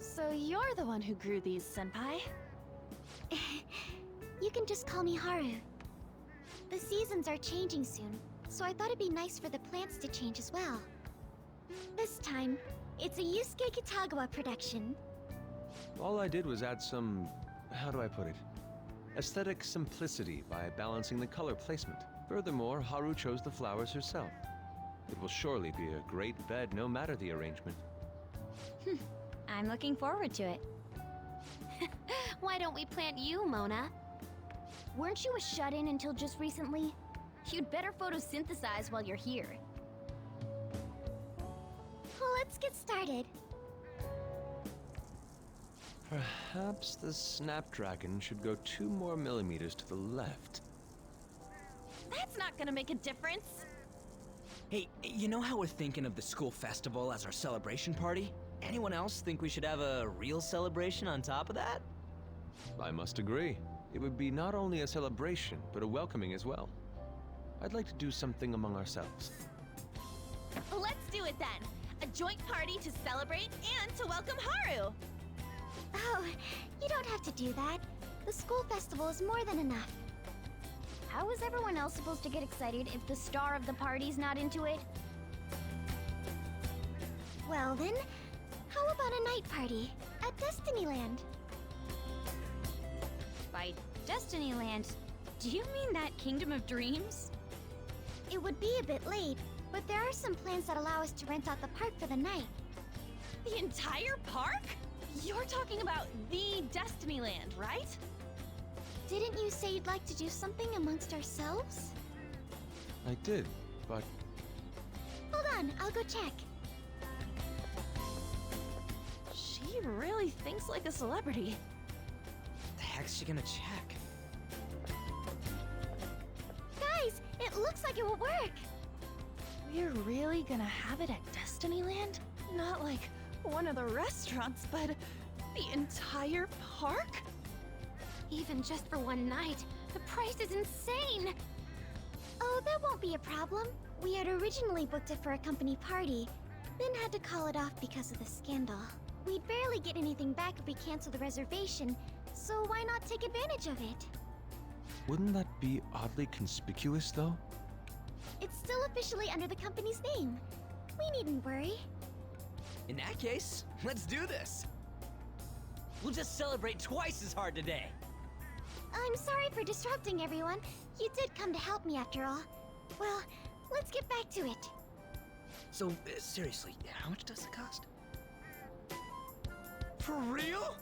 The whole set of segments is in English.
So you're the one who grew these, Senpai? You can just call me Haru. The seasons are changing soon, so I thought it'd be nice for the plants to change as well. This time, it's a Yusuke Kitagawa production. All I did was add some, how do I put it? Aesthetic simplicity by balancing the color placement. Furthermore, Haru chose the flowers herself. It will surely be a great bed no matter the arrangement. I'm looking forward to it. Why don't we plant you, Mona? Weren't you a shut-in until just recently? You'd better photosynthesize while you're here. Well, let's get started. Perhaps the Snapdragon should go 2 more millimeters to the left. That's not gonna make a difference. Hey, you know how we're thinking of the school festival as our celebration party? Anyone else think we should have a real celebration on top of that? I must agree. It would be not only a celebration, but a welcoming as well. I'd like to do something among ourselves. Let's do it then. A joint party to celebrate and to welcome Haru. Oh, you don't have to do that. The school festival is more than enough. How is everyone else supposed to get excited if the star of the party's not into it? Well then, how about a night party at Destinyland? By Destinyland, do you mean that Kingdom of Dreams? It would be a bit late, but there are some plans that allow us to rent out the park for the night. The entire park? You're talking about the Destinyland, right? Didn't you say you'd like to do something amongst ourselves? I did, but Hold on, I'll go check. She really thinks like a celebrity. The heck's she gonna check? Guys, it looks like it will work. We're really gonna have it at Destinyland? Not like one of the restaurants, but the entire park? Even just for one night, the price is insane! Oh, that won't be a problem. We had originally booked it for a company party, then had to call it off because of the scandal. We'd barely get anything back if we cancel the reservation, so why not take advantage of it? wouldn't that be oddly conspicuous, though? It's still officially under the company's name. We needn't worry. In that case, let's do this. We'll just celebrate twice as hard today. I'm sorry for disrupting everyone. You did come to help me after all. Well, let's get back to it. So, seriously, how much does it cost? For real?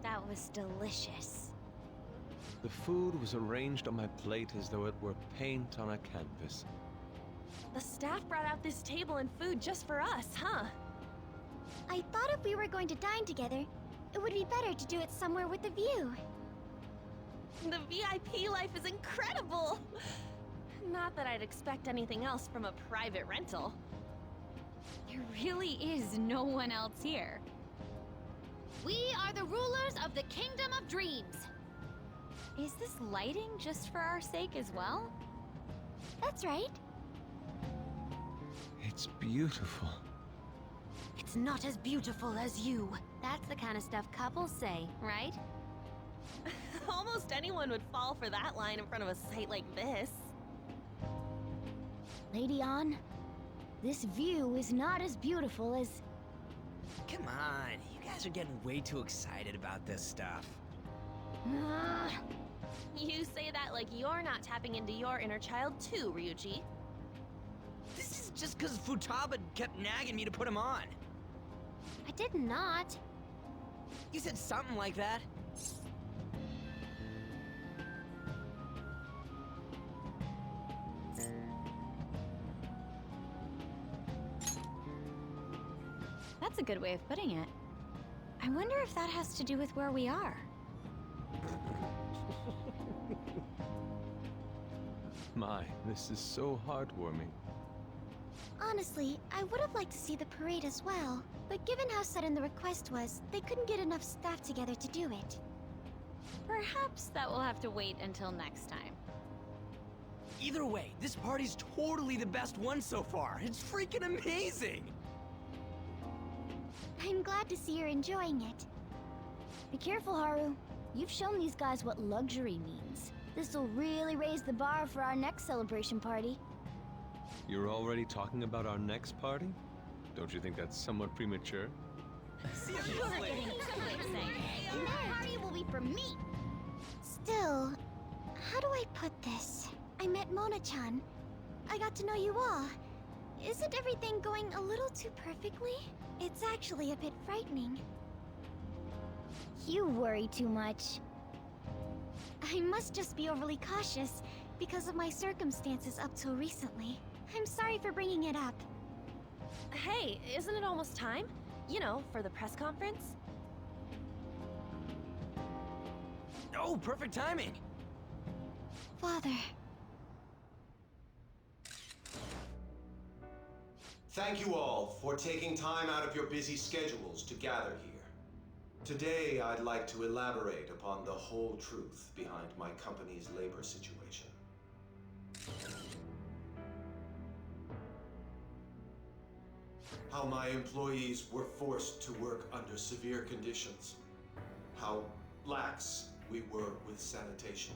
That was delicious. The food was arranged on my plate as though it were paint on a canvas. The staff brought out this table and food just for us, huh? I thought if we were going to dine together, it would be better to do it somewhere with a view. The VIP life is incredible! Not that I'd expect anything else from a private rental. There really is no one else here. We are the rulers of the Kingdom of Dreams. Is this lighting just for our sake as well? That's right. It's beautiful. It's not as beautiful as you. That's the kind of stuff couples say, right? Almost anyone would fall for that line in front of a sight like this. Lady An, this view is not as beautiful as... Come on, you guys are getting way too excited about this stuff. You say that like you're not tapping into your inner child too, Ryuji. This is just because Futaba kept nagging me to put him on. I did not. You said something like that. That's a good way of putting it. I wonder if that has to do with where we are. My, this is so heartwarming. Honestly, I would have liked to see the parade as well, but given how sudden the request was, they couldn't get enough staff together to do it. Perhaps that will have to wait until next time. Either way, this party's totally the best one so far. It's freaking amazing! I'm glad to see you're enjoying it. Be careful, Haru. You've shown these guys what luxury means. This'll really raise the bar for our next celebration party. You're already talking about our next party? Don't you think that's somewhat premature? Seriously? And that party will be for me! Still, how do I put this? I met Mona-chan. I got to know you all. Isn't everything going a little too perfectly? It's actually a bit frightening. You worry too much. I must just be overly cautious because of my circumstances up till recently. I'm sorry for bringing it up. Hey, isn't it almost time? You know, for the press conference? Oh, perfect timing! Father. Thank you all for taking time out of your busy schedules to gather here. Today, I'd like to elaborate upon the whole truth behind my company's labor situation. How my employees were forced to work under severe conditions. How lax we were with sanitation.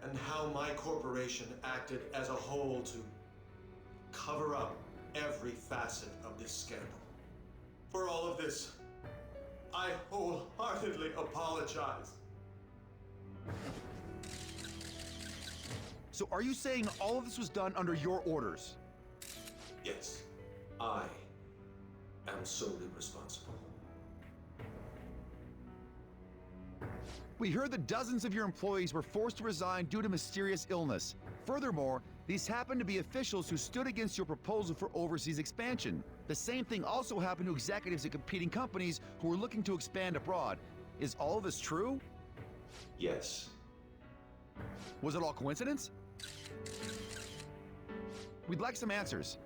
And how my corporation acted as a whole to cover up every facet of this scandal. For all of this, I wholeheartedly apologize. So are you saying all of this was done under your orders? Yes, I am solely responsible. We heard that dozens of your employees were forced to resign due to mysterious illness. Furthermore, these happened to be officials who stood against your proposal for overseas expansion. The same thing also happened to executives at competing companies who were looking to expand abroad. Is all of this true? Yes. Was it all coincidence? We'd like some answers.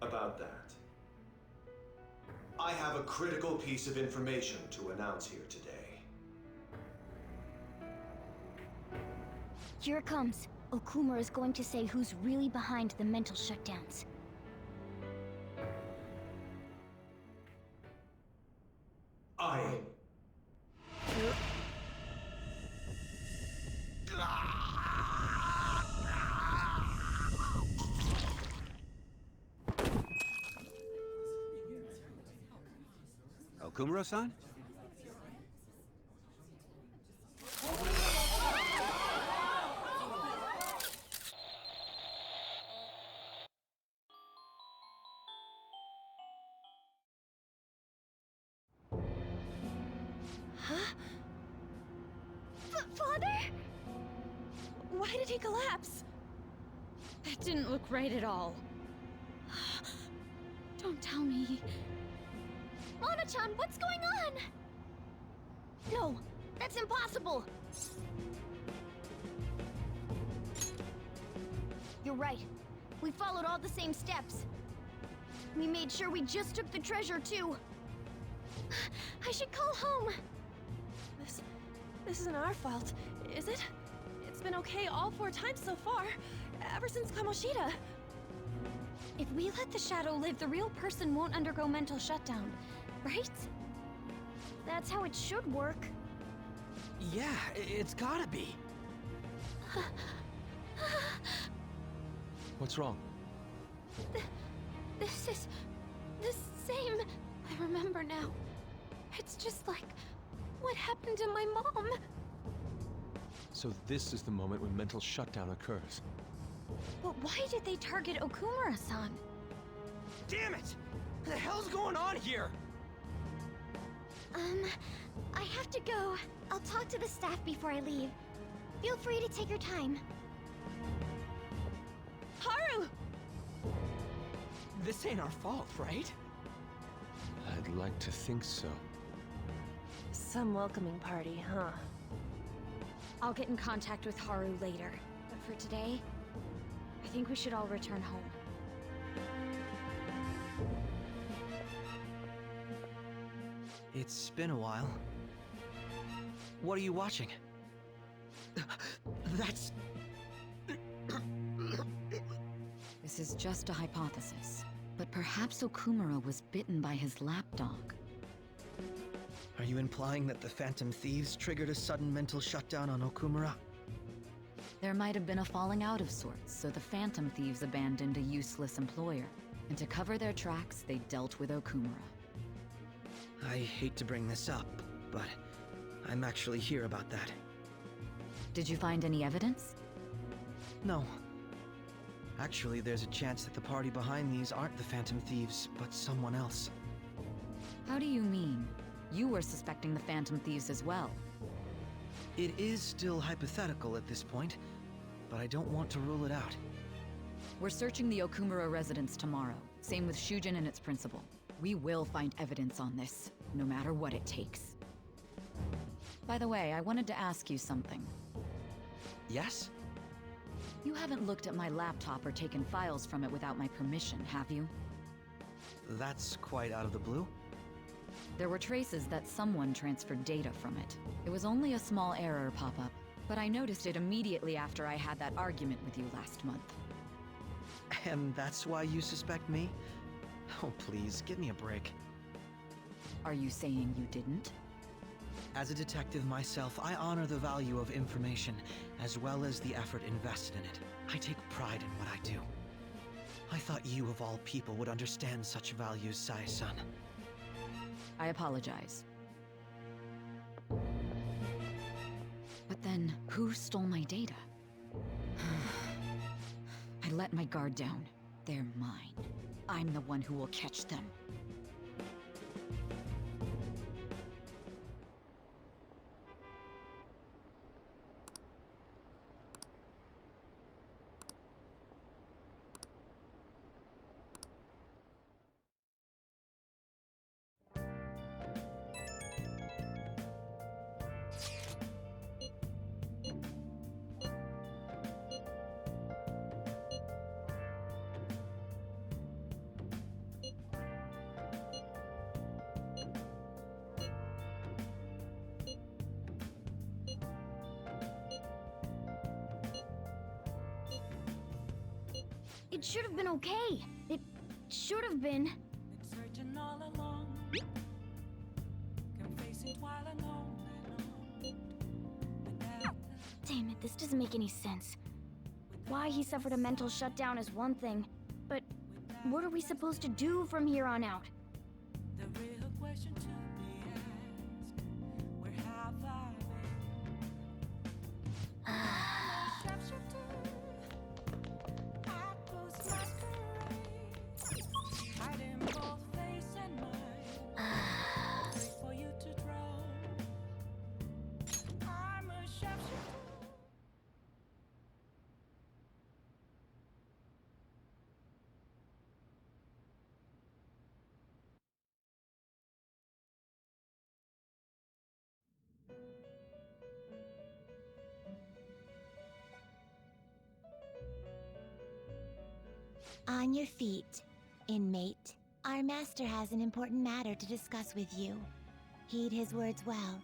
About that. I have a critical piece of information to announce here today. Here it comes. Okumura is going to say who's really behind the mental shutdowns. I... Okumura-san? Father? Why did he collapse? That didn't look right at all. Don't tell me. Mona-chan, what's going on? No, that's impossible! You're right. We followed all the same steps. We made sure we just took the treasure, too. I should call home. This isn't our fault, is it? It's been okay all 4 times so far, ever since Kamoshida. If we let the shadow live, the real person won't undergo mental shutdown, right? That's how it should work. Yeah, it's gotta be. What's wrong? This is the same. I remember now. It's just like what happened to my mom. So this is the moment when mental shutdown occurs. But why did they target Okumura-san? Damn it! What the hell's going on here? I have to go. I'll talk to the staff before I leave. Feel free to take your time. Haru! This ain't our fault, right? I'd like to think so. Some welcoming party, huh? I'll get in contact with Haru later. But for today, I think we should all return home. It's been a while. What are you watching? That's... This is just a hypothesis, but perhaps Okumura was bitten by his lapdog. Are you implying that the Phantom Thieves triggered a sudden mental shutdown on Okumura? There might have been a falling out of sorts, so the Phantom Thieves abandoned a useless employer. And to cover their tracks, they dealt with Okumura. I hate to bring this up, but I'm actually here about that. Did you find any evidence? No. Actually, there's a chance that the party behind these aren't the Phantom Thieves, but someone else. How do you mean? You were suspecting the Phantom Thieves as well. It is still hypothetical at this point, but I don't want to rule it out. We're searching the Okumura residence tomorrow. Same with Shujin and its principal. We will find evidence on this, no matter what it takes. By the way, I wanted to ask you something. Yes? You haven't looked at my laptop or taken files from it without my permission, have you? That's quite out of the blue. There were traces that someone transferred data from it. It was only a small error pop-up, but I noticed it immediately after I had that argument with you last month. And that's why you suspect me? Oh, please, give me a break. Are you saying you didn't? As a detective myself, I honor the value of information, as well as the effort invested in it. I take pride in what I do. I thought you, of all people, would understand such values, Sae-san. I apologize. But then, who stole my data? I let my guard down. They're mine. I'm the one who will catch them. It should have been okay. It should have been. Searching all along, confessing while alone without Damn it, this doesn't make any sense. Why he suffered a mental shutdown is one thing, but what are we supposed to do from here on out? the real question to be asked. Where have I been? I close masquerade, hiding both face and mind. Wait for you to draw. I'm a sharpshooter. On your feet, inmate. Our master has an important matter to discuss with you. Heed his words well.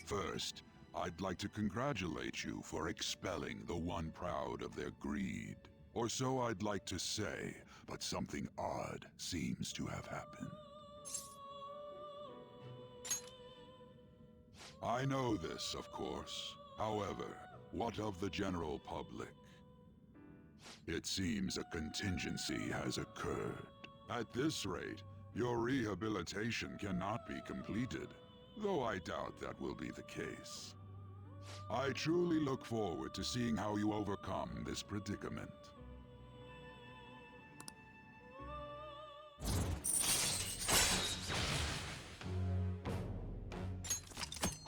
First, I'd like to congratulate you for expelling the one proud of their greed. Or so I'd like to say, but something odd seems to have happened. I know this, of course. However, what of the general public? It seems a contingency has occurred. At this rate, your rehabilitation cannot be completed, though I doubt that will be the case. I truly look forward to seeing how you overcome this predicament.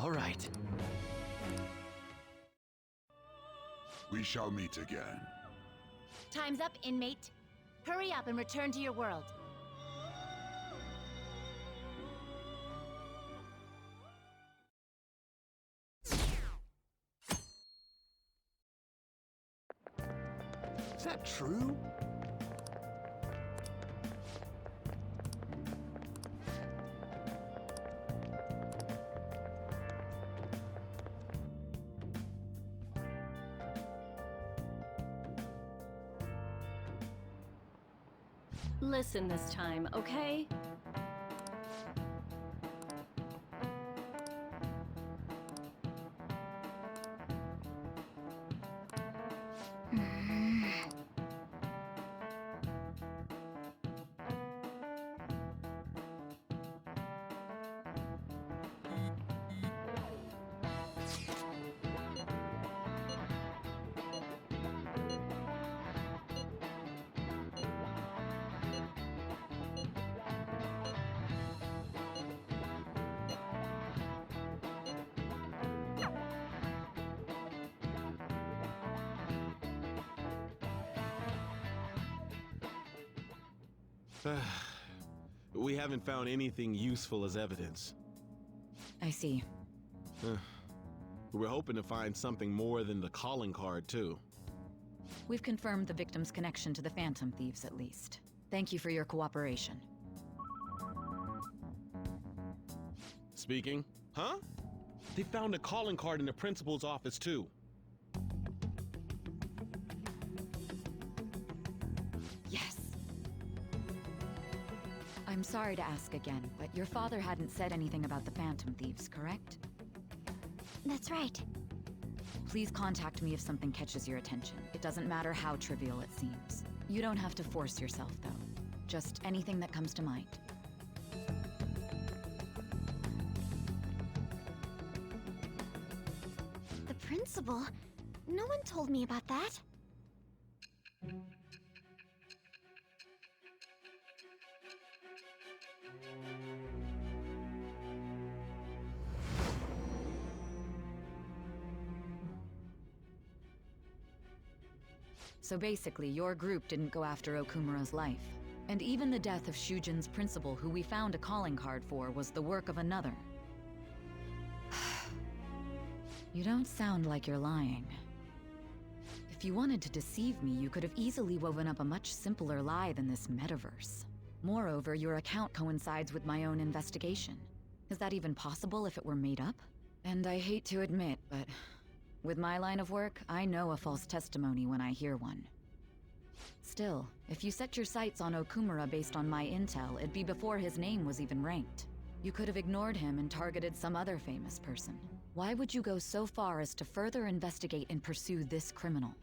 All right. We shall meet again. Time's up, inmate. Hurry up and return to your world. Is that true? Listen this time, okay? We haven't found anything useful as evidence. I see. We're hoping to find something more than the calling card, too. We've confirmed the victim's connection to the Phantom Thieves, at least. Thank you for your cooperation. Speaking? Huh? They found a calling card in the principal's office, too. Yes. I'm sorry to ask again, but your father hadn't said anything about the Phantom Thieves, correct? That's right. Please contact me if something catches your attention. It doesn't matter how trivial it seems. You don't have to force yourself, though. Just anything that comes to mind. The principal? No one told me about that. So basically, your group didn't go after Okumura's life. And even the death of Shujin's principal, who we found a calling card for, was the work of another. You don't sound like you're lying. If you wanted to deceive me, you could have easily woven up a much simpler lie than this metaverse. Moreover, your account coincides with my own investigation. Is that even possible if it were made up? And I hate to admit, but with my line of work, I know a false testimony when I hear one. Still, if you set your sights on Okumura based on my intel, it'd be before his name was even ranked. You could have ignored him and targeted some other famous person. Why would you go so far as to further investigate and pursue this criminal?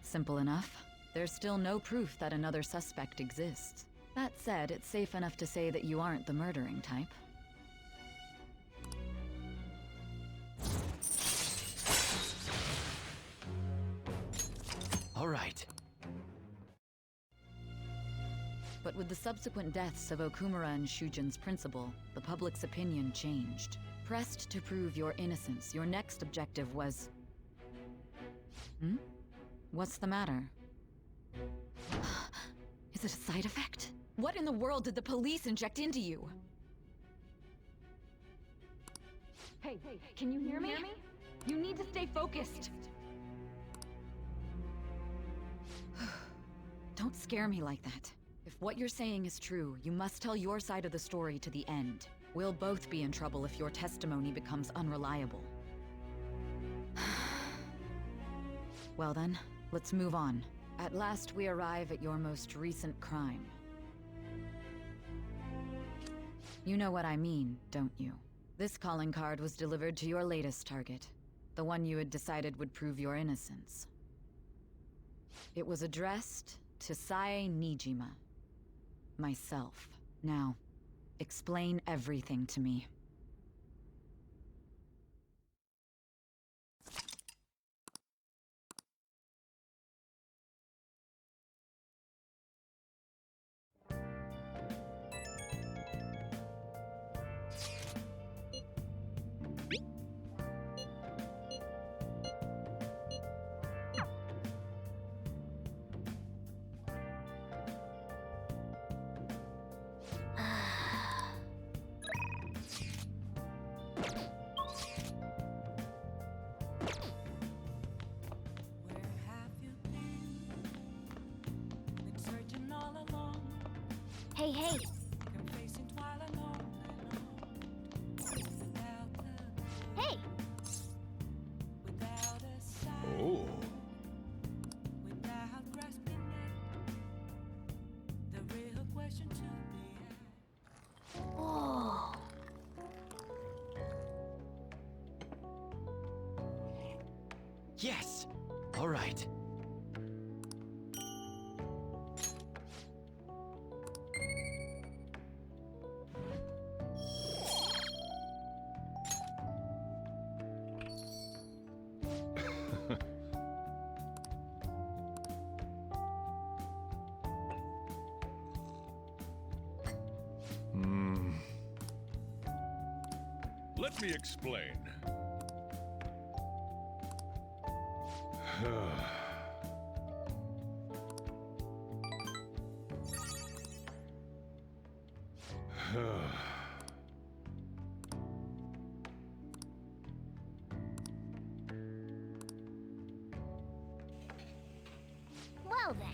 Simple enough. There's still no proof that another suspect exists. That said, it's safe enough to say that you aren't the murdering type. All right. But with the subsequent deaths of Okumura and Shujin's principal, the public's opinion changed. Pressed to prove your innocence, your next objective was... What's the matter? Is it a side effect? What in the world did the police inject into you? Hey, can you hear me? You need to stay focused. Don't scare me like that. If what you're saying is true, you must tell your side of the story to the end. We'll both be in trouble if your testimony becomes unreliable. Well then, let's move on. At last we arrive at your most recent crime. You know what I mean, don't you? This calling card was delivered to your latest target. The one you had decided would prove your innocence. It was addressed to Sae Nijima. Myself. Now, explain everything to me. Hey, hey! Hey! Yes! All right. Let me explain. Well then.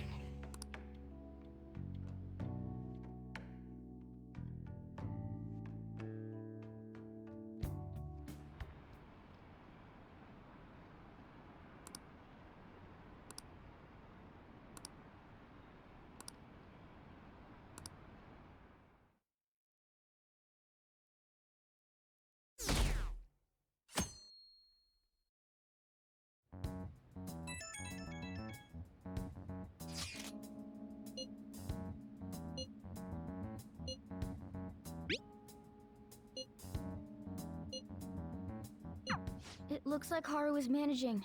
It looks like Haru is managing.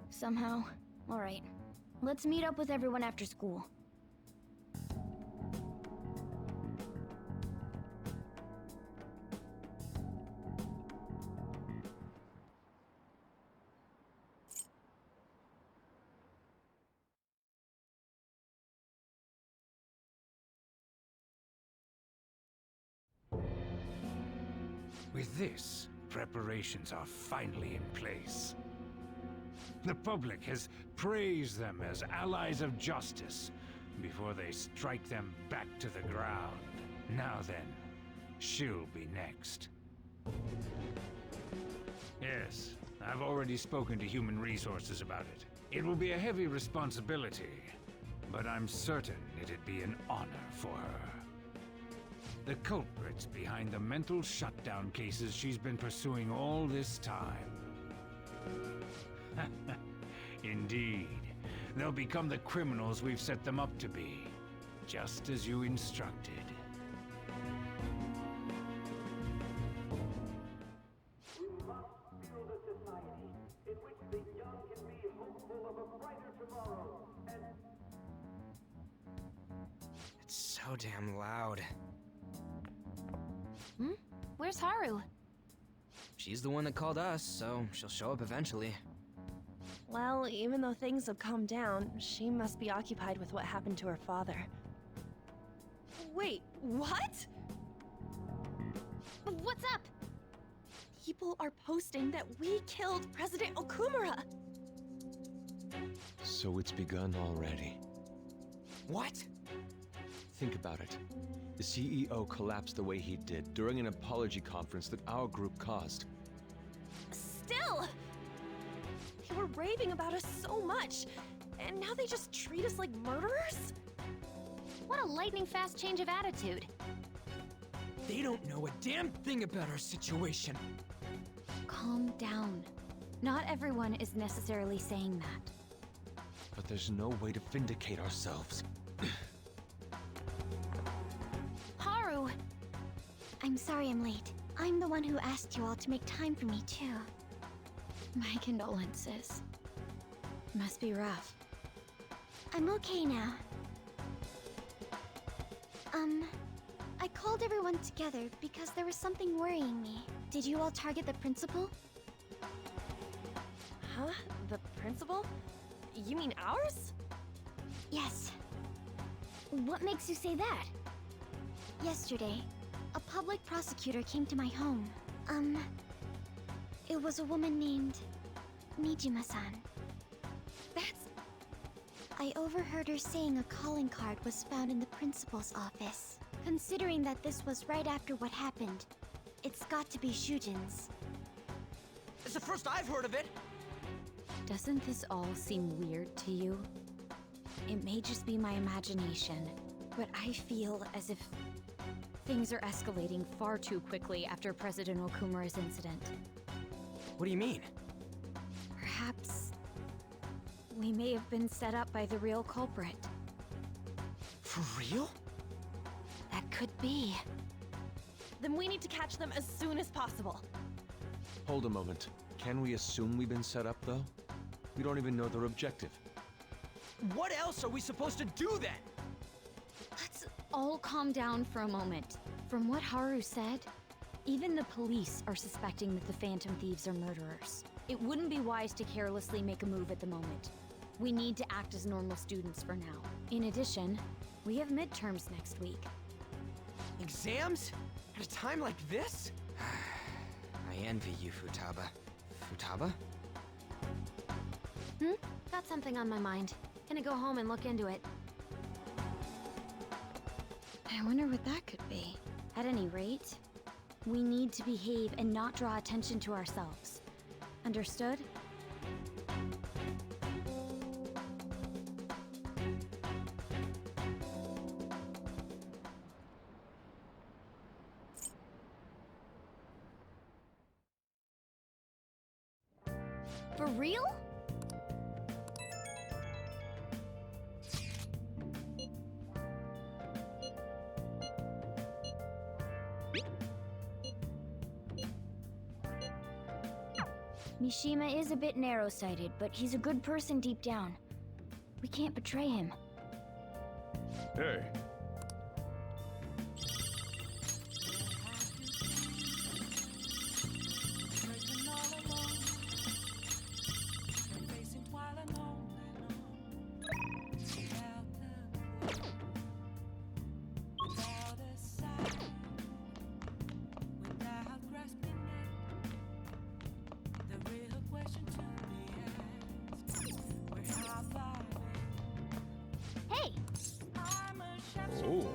Somehow. Alright. Let's meet up with everyone after school. With this, preparations are finally in place. The public has praised them as allies of justice before they strike them back to the ground. Now then, she'll be next. Yes, I've already spoken to Human Resources about it. It will be a heavy responsibility, but I'm certain it'd be an honor for her. The culprits behind the mental shutdown cases she's been pursuing all this time. Indeed. They'll become the criminals we've set them up to be, just as you instructed. It's so damn loud. Where's Haru? She's the one that called us, so she'll show up eventually. Well, even though things have calmed down, she must be occupied with what happened to her father. Wait, what? What's up? People are posting that we killed President Okumura! So it's begun already. What? Think about it. The CEO collapsed the way he did during an apology conference that our group caused. Still! They were raving about us so much, and now they just treat us like murderers? What a lightning-fast change of attitude. They don't know a damn thing about our situation. Calm down. Not everyone is necessarily saying that. But there's no way to vindicate ourselves. Haru! I'm sorry I'm late. I'm the one who asked you all to make time for me, too. My condolences. Must be rough. I'm okay now. I called everyone together because there was something worrying me. Did you all target the principal? Huh? The principal? You mean ours? Yes. What makes you say that? Yesterday, a public prosecutor came to my home. It was a woman named Nijima-san. I overheard her saying a calling card was found in the principal's office. Considering that this was right after what happened, it's got to be Shujin's. It's the first I've heard of it! Doesn't this all seem weird to you? It may just be my imagination, but I feel as if things are escalating far too quickly after President Okumura's incident. What do you mean? Perhaps We may have been set up by the real culprit. For real? That could be. Then we need to catch them as soon as possible. Hold a moment. Can we assume we've been set up, though? We don't even know their objective. What else are we supposed to do then? Let's all calm down for a moment. From what Haru said, even the police are suspecting that the Phantom Thieves are murderers. It wouldn't be wise to carelessly make a move at the moment. We need to act as normal students for now. In addition, we have midterms next week. Exams? At a time like this? I envy you, Futaba. Futaba? Got something on my mind. Gonna go home and look into it. I wonder what that could be. At any rate, we need to behave and not draw attention to ourselves. Understood? For real? Mishima is a bit narrow-sighted, but he's a good person deep down. We can't betray him. Hey. Hey! Oh.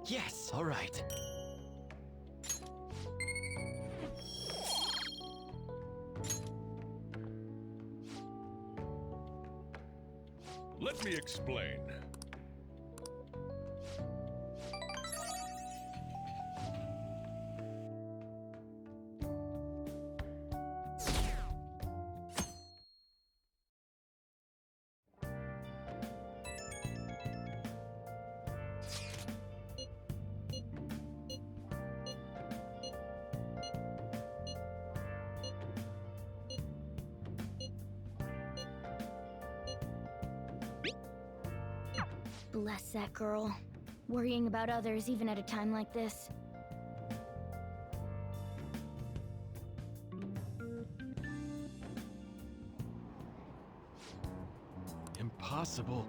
Yes, all right. Let me explain. Bless that girl. Worrying about others even at a time like this. Impossible.